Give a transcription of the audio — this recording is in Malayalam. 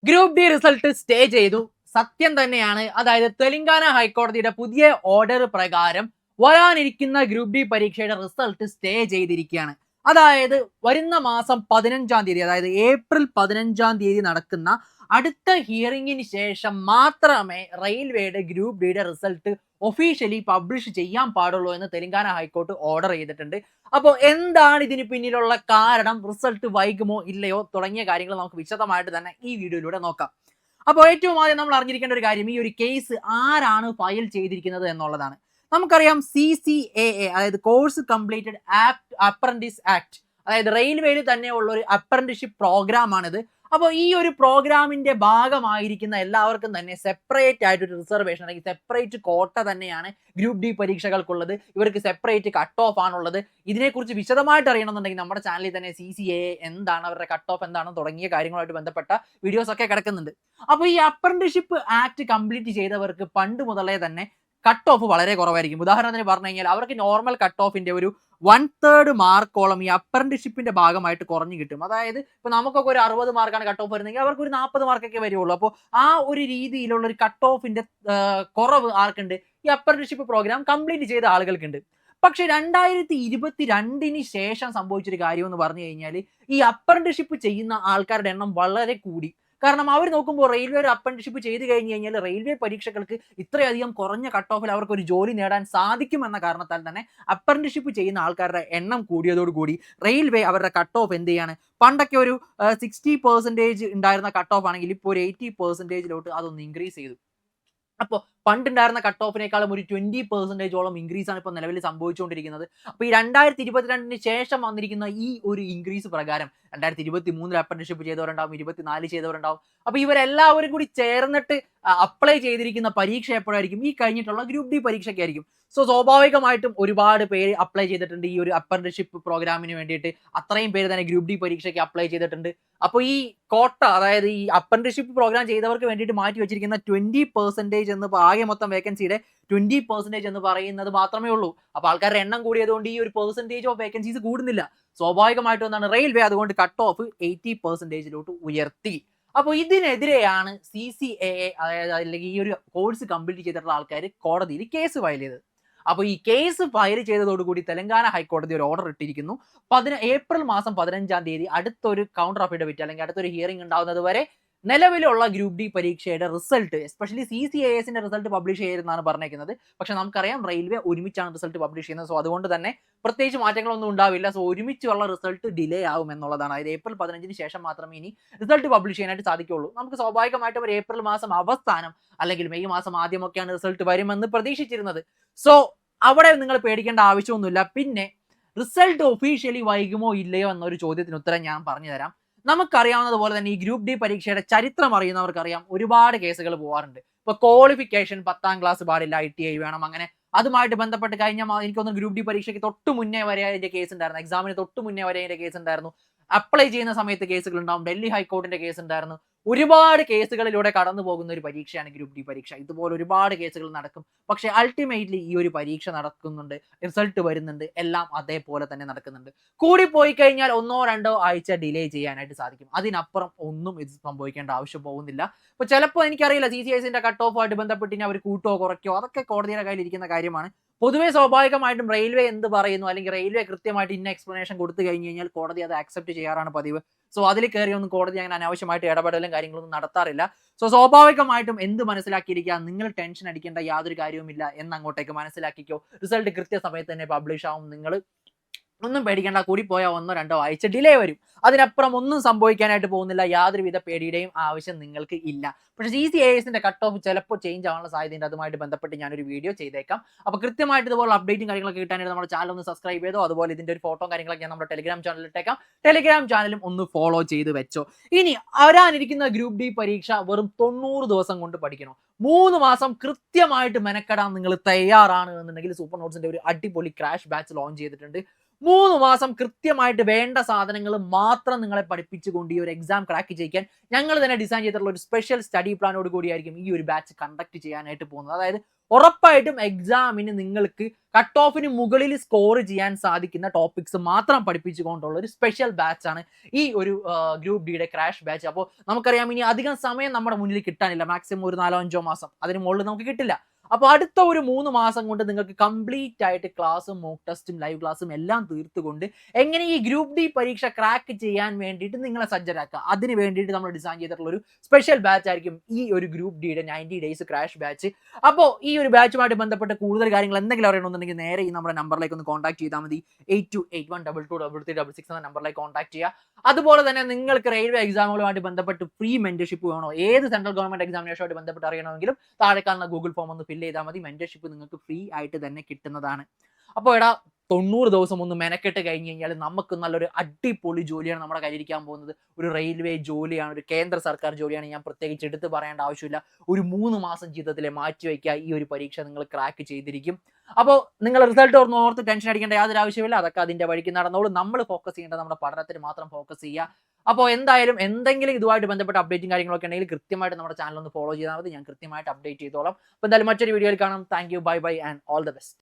ഗ്രൂപ്പ് ഡി റിസൾട്ട് സ്റ്റേ ചെയ്തു. സത്യം തന്നെയാണ്. അതായത് തെലങ്കാന ഹൈക്കോടതിയുടെ പുതിയ ഓർഡർ പ്രകാരം വരാനിരിക്കുന്ന ഗ്രൂപ്പ് ഡി പരീക്ഷയുടെ റിസൾട്ട് സ്റ്റേ ചെയ്തിരിക്കുകയാണ്. അതായത് വരുന്ന മാസം 15-ാം തീയതി, അതായത് ഏപ്രിൽ 15-ാം തീയതി നടക്കുന്ന അടുത്ത ഹിയറിംഗിന് ശേഷം മാത്രമേ റെയിൽവേയുടെ ഗ്രൂപ്പ് ഡിയുടെ റിസൾട്ട് ഒഫീഷ്യലി പബ്ലിഷ് ചെയ്യാൻ പാടുള്ളൂ എന്ന് തെലങ്കാന ഹൈക്കോർട്ട് ഓർഡർ ചെയ്തിട്ടുണ്ട്. അപ്പോൾ എന്താണ് ഇതിന് പിന്നിലുള്ള കാരണം, റിസൾട്ട് വൈകുമോ ഇല്ലയോ തുടങ്ങിയ കാര്യങ്ങൾ നമുക്ക് വിശദമായിട്ട് തന്നെ ഈ വീഡിയോയിലൂടെ നോക്കാം. അപ്പോൾ ഏറ്റവും ആദ്യം നമ്മൾ അറിഞ്ഞിരിക്കേണ്ട ഒരു കാര്യം, ഈ ഒരു കേസ് ആരാണ് ഫയൽ ചെയ്തിരിക്കുന്നത് എന്നുള്ളതാണ്. നമുക്കറിയാം CCAA, അതായത് കോഴ്സ് കംപ്ലീറ്റഡ് അപ്രന്റീസ് ആക്ട്, അതായത് റെയിൽവേയിൽ തന്നെ ഉള്ള ഒരു അപ്രന്റീസ്ഷിപ്പ് പ്രോഗ്രാം ആണിത്. അപ്പോൾ ഈ ഒരു പ്രോഗ്രാമിന്റെ ഭാഗമായിരിക്കുന്ന എല്ലാവർക്കും തന്നെ സെപ്പറേറ്റ് ആയിട്ടൊരു റിസർവേഷൻ അല്ലെങ്കിൽ സെപ്പറേറ്റ് കോട്ട തന്നെയാണ് ഗ്രൂപ്പ് ഡി പരീക്ഷകൾക്കുള്ളത്. ഇവർക്ക് സെപ്പറേറ്റ് കട്ട് ഓഫ് ആണുള്ളത്. ഇതിനെക്കുറിച്ച് വിശദമായിട്ട് അറിയണമെന്നുണ്ടെങ്കിൽ നമ്മുടെ ചാനലിൽ തന്നെ CCAA എന്താണ്, അവരുടെ കട്ട് ഓഫ് എന്താണെന്ന് തുടങ്ങിയ കാര്യങ്ങളുമായിട്ട് ബന്ധപ്പെട്ട വീഡിയോസ് ഒക്കെ കിടക്കുന്നുണ്ട്. അപ്പോൾ ഈ അപ്രന്റീസ്ഷിപ്പ് ആക്ട് കംപ്ലീറ്റ് ചെയ്തവർക്ക് പണ്ട് മുതലേ തന്നെ കട്ട് ഓഫ് വളരെ കുറവായിരിക്കും. ഉദാഹരണത്തിന് പറഞ്ഞു കഴിഞ്ഞാൽ അവർക്ക് നോർമൽ കട്ട് ഓഫിന്റെ ഒരു 1/3 മാർക്കോളം ഈ അപ്രന്റീസ്ഷിപ്പിന്റെ ഭാഗമായിട്ട് കുറഞ്ഞു കിട്ടും. അതായത് ഇപ്പൊ നമുക്കൊക്കെ ഒരു 60 മാർക്കാണ് കട്ട് ഓഫ് വരുന്നെങ്കിൽ അവർക്ക് ഒരു 40 മാർക്കൊക്കെ വരുള്ളൂ. അപ്പോൾ ആ ഒരു രീതിയിലുള്ള ഒരു കട്ട് ഓഫിന്റെ കുറവ് ആർക്കുണ്ട്? ഈ അപ്രന്റീസ്ഷിപ്പ് പ്രോഗ്രാം കംപ്ലീറ്റ് ചെയ്ത ആളുകൾക്കുണ്ട്. പക്ഷെ 2022 ശേഷം സംഭവിച്ചൊരു കാര്യം എന്ന് പറഞ്ഞു കഴിഞ്ഞാൽ ഈ അപ്രന്റീസ്ഷിപ്പ് ചെയ്യുന്ന ആൾക്കാരുടെ എണ്ണം വളരെ കൂടി. കാരണം അവർ നോക്കുമ്പോൾ റെയിൽവേ ഒരു അപ്രന്റീസ്ഷിപ്പ് ചെയ്ത് കഴിഞ്ഞ് കഴിഞ്ഞാൽ റെയിൽവേ പരീക്ഷകൾക്ക് ഇത്രയധികം കുറഞ്ഞ കട്ട് ഓഫിൽ അവർക്ക് ഒരു ജോലി നേടാൻ സാധിക്കുമെന്ന കാരണത്താൽ തന്നെ അപ്രന്റീസ്ഷിപ്പ് ചെയ്യുന്ന ആൾക്കാരുടെ എണ്ണം കൂടിയതോടുകൂടി റെയിൽവേ അവരുടെ കട്ട് ഓഫ് എന്ത് ചെയ്യാണ്, പണ്ടൊക്കെ ഒരു 60% ഉണ്ടായിരുന്ന കട്ട് ഓഫ് ആണെങ്കിൽ ഇപ്പോൾ ഒരു 80%ലോട്ട് അതൊന്ന് ഇൻക്രീസ് ചെയ്തു. അപ്പോൾ പണ്ടുണ്ടായിരുന്ന കട്ട് ഓഫിനേക്കാളും ഒരു 20%ഓളം ഇൻക്രീസ് ആണ് ഇപ്പോൾ നിലവിൽ സംഭവിച്ചുകൊണ്ടിരിക്കുന്നത്. അപ്പോൾ ഈ 2022 ശേഷം വന്നിരിക്കുന്ന ഈ ഒരു ഇൻക്രീസ് പ്രകാരം 2023 അപ്രന്റീസ്ഷിപ്പ് ചെയ്തവരുണ്ടാവും, 24 ചെയ്തവരുണ്ടാവും. അപ്പോൾ ഇവരെല്ലാവരും കൂടി ചേർന്നിട്ട് അപ്ലൈ ചെയ്തിരിക്കുന്ന പരീക്ഷ എപ്പോഴായിരിക്കും? ഈ കഴിഞ്ഞിട്ടുള്ള ഗ്രൂപ്പ് ഡി പരീക്ഷയ്ക്കായിരിക്കും. സോ സ്വാഭാവികമായിട്ടും ഒരുപാട് പേര് അപ്ലൈ ചെയ്തിട്ടുണ്ട് ഈ ഒരു അപ്രന്റീസ്ഷിപ്പ് പ്രോഗ്രാമിന് വേണ്ടിയിട്ട്. അത്രയും പേര് തന്നെ ഗ്രൂപ്പ് ഡി പരീക്ഷയ്ക്ക് അപ്ലൈ ചെയ്തിട്ടുണ്ട്. അപ്പോൾ ഈ കോട്ട, അതായത് ഈ അപ്രന്റീസ്ഷിപ്പ് പ്രോഗ്രാം ചെയ്തവർക്ക് വേണ്ടിയിട്ട് മാറ്റി വെച്ചിരിക്കുന്ന 20% എന്ന് ആകെ മൊത്തം വേക്കൻസിയുടെ 20% എന്ന് പറയുന്നത് മാത്രമേ ഉള്ളൂ. അപ്പോൾ ആൾക്കാരുടെ എണ്ണം കൂടിയതുകൊണ്ട് ഈ ഒരു പെർസെൻറ്റേജ് ഓഫ് വേക്കൻസീസ് കൂടുന്നില്ല. സ്വാഭാവികമായിട്ടും എന്താണ്, റെയിൽവേ അതുകൊണ്ട് കട്ട് ഓഫ് 80%ലോട്ട് ഉയർത്തി. അപ്പോൾ ഇതിനെതിരെയാണ് CCAA, അതായത് അല്ലെങ്കിൽ ഈ ഒരു കോഴ്സ് കംപ്ലീറ്റ് ചെയ്തിട്ടുള്ള ആൾക്കാർ കോടതിയിൽ കേസ് ഫയൽ ചെയ്തത്. അപ്പോൾ ഈ കേസ് ഫയൽ ചെയ്തതോടുകൂടി തെലങ്കാന ഹൈക്കോടതി ഒരു ഓർഡർ ഇട്ടിരിക്കുന്നു. ഏപ്രിൽ മാസം 15-ാം തീയതി അടുത്തൊരു കൗണ്ടർ അഫിഡവിറ്റ് അല്ലെങ്കിൽ അടുത്തൊരു ഹിയറിംഗ് ഉണ്ടാകുന്നത് വരെ നിലവിലുള്ള ഗ്രൂപ്പ് ഡി പരീക്ഷയുടെ റിസൾട്ട്, എസ്പെഷ്യലി CCASന്റെ റിസൾട്ട് പബ്ലിഷ് ചെയ്യുന്നതാണ് പറഞ്ഞേക്കുന്നത്. പക്ഷെ നമുക്കറിയാം റെയിൽവേ ഒരുമിച്ചാണ് റിസൾട്ട് പബ്ലിഷ് ചെയ്യുന്നത്. സോ അതുകൊണ്ട് തന്നെ പ്രത്യേകിച്ച് മാറ്റങ്ങളൊന്നും ഉണ്ടാവില്ല. സോ ഒരുമിച്ചുള്ള റിസൾട്ട് ഡിലേ ആവും എന്നുള്ളതാണ്. അതായത് ഏപ്രിൽ 15-ന് ശേഷം മാത്രമേ ഇനി റിസൾട്ട് പബ്ലിഷ് ചെയ്യാനായിട്ട് സാധിക്കുള്ളൂ. നമുക്ക് സ്വാഭാവികമായിട്ടും ഒരു ഏപ്രിൽ മാസം അവസാനം അല്ലെങ്കിൽ മെയ് മാസം ആദ്യമൊക്കെയാണ് റിസൾട്ട് വരുമെന്ന് പ്രതീക്ഷിച്ചിരുന്നത്. സോ അവിടെ നിങ്ങൾ പേടിക്കേണ്ട ആവശ്യമൊന്നുമില്ല. പിന്നെ റിസൾട്ട് ഒഫീഷ്യലി വൈകുമോ ഇല്ലയോ എന്നൊരു ചോദ്യത്തിന് ഉത്തരം ഞാൻ പറഞ്ഞു തരാം. നമുക്കറിയാവുന്നതുപോലെ തന്നെ ഈ ഗ്രൂപ്പ് ഡി പരീക്ഷയുടെ ചരിത്രം അറിയുന്നവർക്കറിയാം, ഒരുപാട് കേസുകൾ പോകാറുണ്ട്. ഇപ്പൊ ക്വാളിഫിക്കേഷൻ 10-ാം ക്ലാസ് പാടില്ല, ITI വേണം, അങ്ങനെ അതുമായിട്ട് ബന്ധപ്പെട്ട് കഴിഞ്ഞ എനിക്കൊന്ന് ഗ്രൂപ്പ് ഡി പരീക്ഷയ്ക്ക് തൊട്ട് മുന്നേ വരെ അതിന്റെ കേസ് ഉണ്ടായിരുന്നു. എക്സാമിന് തൊട്ട് മുന്നേ വരെ അതിന്റെ കേസ് ഉണ്ടായിരുന്നു. അപ്ലൈ ചെയ്യുന്ന സമയത്ത് കേസുകൾ ഉണ്ടാവും. ഡൽഹി ഹൈക്കോർട്ടിന്റെ കേസ് ഉണ്ടായിരുന്നു. ഒരുപാട് കേസുകളിലൂടെ കടന്നു പോകുന്ന ഒരു പരീക്ഷയാണ് ഗ്രൂപ്പ് ഡി പരീക്ഷ. ഇതുപോലെ ഒരുപാട് കേസുകൾ നടക്കും. പക്ഷെ അൾട്ടിമേറ്റ്ലി ഈ ഒരു പരീക്ഷ നടക്കുന്നുണ്ട്, റിസൾട്ട് വരുന്നുണ്ട്, എല്ലാം അതേപോലെ തന്നെ നടക്കുന്നുണ്ട്. കൂടിപ്പോയി കഴിഞ്ഞാൽ 1-2 ആഴ്ച ഡിലേ ചെയ്യാനായിട്ട് സാധിക്കും. അതിനപ്പുറം ഒന്നും ഇത് സംഭവിക്കേണ്ട ആവശ്യം പോകുന്നില്ല. ഇപ്പൊ ചിലപ്പോൾ എനിക്കറിയില്ല, CCSന്റെ കട്ട് ഓഫ് ആയിട്ട് ബന്ധപ്പെട്ട് ഇനി അവർ കൂട്ടോ കുറയ്ക്കോ, അതൊക്കെ കോടതിയുടെ കയ്യിൽ ഇരിക്കുന്ന കാര്യമാണ്. പൊതുവെ സ്വാഭാവികമായിട്ടും റെയിൽവേ എന്ത് പറയുന്നു, അല്ലെങ്കിൽ റെയിൽവേ കൃത്യമായിട്ട് ഇന്ന എക്സ്പ്ലനേഷൻ കൊടുത്തു കഴിഞ്ഞ് കഴിഞ്ഞാൽ കോടതി അത് അക്സെപ്റ്റ് ചെയ്യാറാണ് പതിവ്. സോ അതിൽ കയറിയൊന്നും കോടതി അങ്ങനെ അനാവശ്യമായിട്ട് ഇടപെടലും കാര്യങ്ങളൊന്നും നടത്താറില്ല. സോ സ്വാഭാവികമായിട്ടും എന്ത് മനസ്സിലാക്കിയിരിക്കുക, നിങ്ങൾ ടെൻഷൻ അടിക്കേണ്ട യാതൊരു കാര്യവുമില്ല എന്ന് അങ്ങോട്ടേക്ക് മനസ്സിലാക്കിക്കോ. റിസൾട്ട് കൃത്യസമയത്ത് തന്നെ പബ്ലിഷ് ആവും. നിങ്ങൾ ഒന്നും പേടിക്കേണ്ട. കൂടി പോയാൽ 1-2 ആഴ്ച ഡിലേ വരും. അതിനപ്പുറം ഒന്നും സംഭവിക്കാനായിട്ട് പോകുന്നില്ല. യാതൊരുവിധ പേടിയുടെയും ആവശ്യം നിങ്ങൾക്ക് ഇല്ല. പക്ഷേ CCASന്റെ കട്ട് ഓഫ് ചിലപ്പോൾ ചേഞ്ച് ആവാനുള്ള സാധ്യതയുണ്ട്. അതുമായിട്ട് ബന്ധപ്പെട്ട് ഞാനൊരു വീഡിയോ ചെയ്തേക്കാം. അപ്പോൾ കൃത്യമായിട്ട് ഇതുപോലെ അപ്ഡേറ്റും കാര്യങ്ങളൊക്കെ കിട്ടാനായിട്ട് നമ്മുടെ ചാനൽ ഒന്ന് സബ്സ്ക്രൈബ് ചെയ്തോ. അതുപോലെ ഇതിന്റെ ഒരു ഫോട്ടോ കാര്യങ്ങളൊക്കെ ഞാൻ നമ്മുടെ ടെലിഗ്രാം ചാനലിൽ ഇട്ടേക്കാം. ടെലിഗ്രാം ചാനലും ഒന്ന് ഫോളോ ചെയ്ത് വെച്ചോ. ഇനി വരാനിരിക്കുന്ന ഗ്രൂപ്പ് ഡി പരീക്ഷ വെറും 90 ദിവസം കൊണ്ട് പഠിക്കണം. 3 മാസം കൃത്യമായിട്ട് മെനക്കെടാൻ നിങ്ങൾ തയ്യാറാണ് എന്നുണ്ടെങ്കിൽ സൂപ്പർ നോട്ട്സിന്റെ ഒരു അടിപൊളി ക്രാഷ് ബാച്ച് ലോഞ്ച് ചെയ്തിട്ടുണ്ട്. 3 മാസം കൃത്യമായിട്ട് വേണ്ട സാധനങ്ങൾ മാത്രം നിങ്ങളെ പഠിപ്പിച്ചുകൊണ്ട് ഈ ഒരു എക്സാം ക്രാക്ക് ചെയ്യിക്കാൻ ഞങ്ങൾ തന്നെ ഡിസൈൻ ചെയ്തിട്ടുള്ള ഒരു സ്പെഷ്യൽ സ്റ്റഡി പ്ലാനോട് കൂടിയായിരിക്കും ഈ ഒരു ബാച്ച് കണ്ടക്ട് ചെയ്യാനായിട്ട് പോകുന്നത്. അതായത് ഉറപ്പായിട്ടും എക്സാമിന് നിങ്ങൾക്ക് കട്ട് ഓഫിന് മുകളിൽ സ്കോർ ചെയ്യാൻ സാധിക്കുന്ന ടോപ്പിക്സ് മാത്രം പഠിപ്പിച്ചുകൊണ്ടുള്ള ഒരു സ്പെഷ്യൽ ബാച്ചാണ് ഈ ഒരു ഗ്രൂപ്പ് ഡിയുടെ ക്രാഷ് ബാച്ച്. അപ്പോൾ നമുക്കറിയാം ഇനി അധികം സമയം നമ്മുടെ മുന്നിൽ കിട്ടാനില്ല, മാക്സിമം ഒരു 4-5 മാസം അതിന് മുകളിൽ നമുക്ക് കിട്ടില്ല. അപ്പോൾ അടുത്ത ഒരു 3 മാസം കൊണ്ട് നിങ്ങൾക്ക് കംപ്ലീറ്റ് ആയിട്ട് ക്ലാസ്സും മോക്ക് ടെസ്റ്റും ലൈവ് ക്ലാസ്സും എല്ലാം തീർത്തുകൊണ്ട് എങ്ങനെ ഈ ഗ്രൂപ്പ് ഡി പരീക്ഷ ക്രാക്ക് ചെയ്യാൻ വേണ്ടിയിട്ട് നിങ്ങളെ സജ്ജരാക്കുക, അതിന് വേണ്ടിയിട്ട് നമ്മൾ ഡിസൈൻ ചെയ്തിട്ടുള്ള ഒരു സ്പെഷ്യൽ ബാച്ച് ആയിരിക്കും ഈ ഒരു ഗ്രൂപ്പ് ഡിയുടെ 90 ഡേയ്സ് ക്രാഷ് ബാച്ച്. അപ്പോൾ ഈ ഒരു ബാച്ചുമായിട്ട് ബന്ധപ്പെട്ട് കൂടുതൽ കാര്യങ്ങൾ എന്തെങ്കിലും അറിയണമെന്നുണ്ടെങ്കിൽ നേരെ ഈ നമ്മുടെ നമ്പറിലേക്ക് ഒന്ന് കോൺടാക്ട് ചെയ്താൽ മതി. 8281222366 എന്ന നമ്പറിലേക്ക് കോൺടാക്ട് ചെയ്യുക. അതുപോലെ തന്നെ നിങ്ങൾക്ക് റെയിൽവേ എക്സാമുകളുമായിട്ട് ബന്ധപ്പെട്ട് ഫ്രീ മെന്റർഷിപ്പ് വേണോ, ഏത് സെൻട്രൽ ഗവൺമെന്റ് എക്സാമിനേഷനുമായിട്ട് ബന്ധപ്പെട്ട് അറിയണമെങ്കിലും താഴെ കാണുന്ന ഗൂഗിൾ ഫോം ഒന്ന് ഫില്ല് ചെയ്താൽ മതി. മെന്റർഷിപ്പ് നിങ്ങൾക്ക് ഫ്രീ ആയിട്ട് തന്നെ കിട്ടുന്നതാണ്. അപ്പോൾ 90 ദിവസം ഒന്ന് മെനക്കെട്ട് കഴിഞ്ഞ് കഴിഞ്ഞാൽ നമുക്ക് നല്ലൊരു അടിപൊളി ജോലിയാണ് നമ്മുടെ കയ്യിലിരിക്കാൻ പോകുന്നത്. ഒരു റെയിൽവേ ജോലിയാണ്, ഒരു കേന്ദ്ര സർക്കാർ ജോലിയാണ്. ഞാൻ പ്രത്യേകിച്ച് എടുത്ത് പറയേണ്ട ആവശ്യമില്ല. ഒരു 3 മാസം ജീവിതത്തിൽ മാറ്റി വയ്ക്കുക, ഈ ഒരു പരീക്ഷ നിങ്ങൾ ക്രാക്ക് ചെയ്തിരിക്കും. അപ്പോൾ നിങ്ങൾ റിസൾട്ട് ഓർത്ത് ടെൻഷൻ അടിക്കേണ്ട യാതൊരു ആവശ്യമില്ല, അതൊക്കെ അതിന്റെ വഴിക്ക് നടന്നോളൂ. നമ്മൾ ഫോക്കസ് ചെയ്യേണ്ടത് നമ്മുടെ പഠനത്തിന് മാത്രം ഫോക്കസ് ചെയ്യുക. അപ്പോൾ എന്തായാലും എന്തെങ്കിലും ഇതുമായിട്ട് ബന്ധപ്പെട്ട അപ്ഡേറ്റും കാര്യങ്ങളൊക്കെ ഉണ്ടെങ്കിൽ കൃത്യമായിട്ട് നമ്മുടെ ചാനൽ ഒന്ന് ഫോളോ ചെയ്താൽ മതി, ഞാൻ കൃത്യമായിട്ട് അപ്ഡേറ്റ് ചെയ്തോളാം. അപ്പോൾ എന്തായാലും മറ്റൊരു വീഡിയോയിൽ കാണാം. Thank you, bye bye and all the best.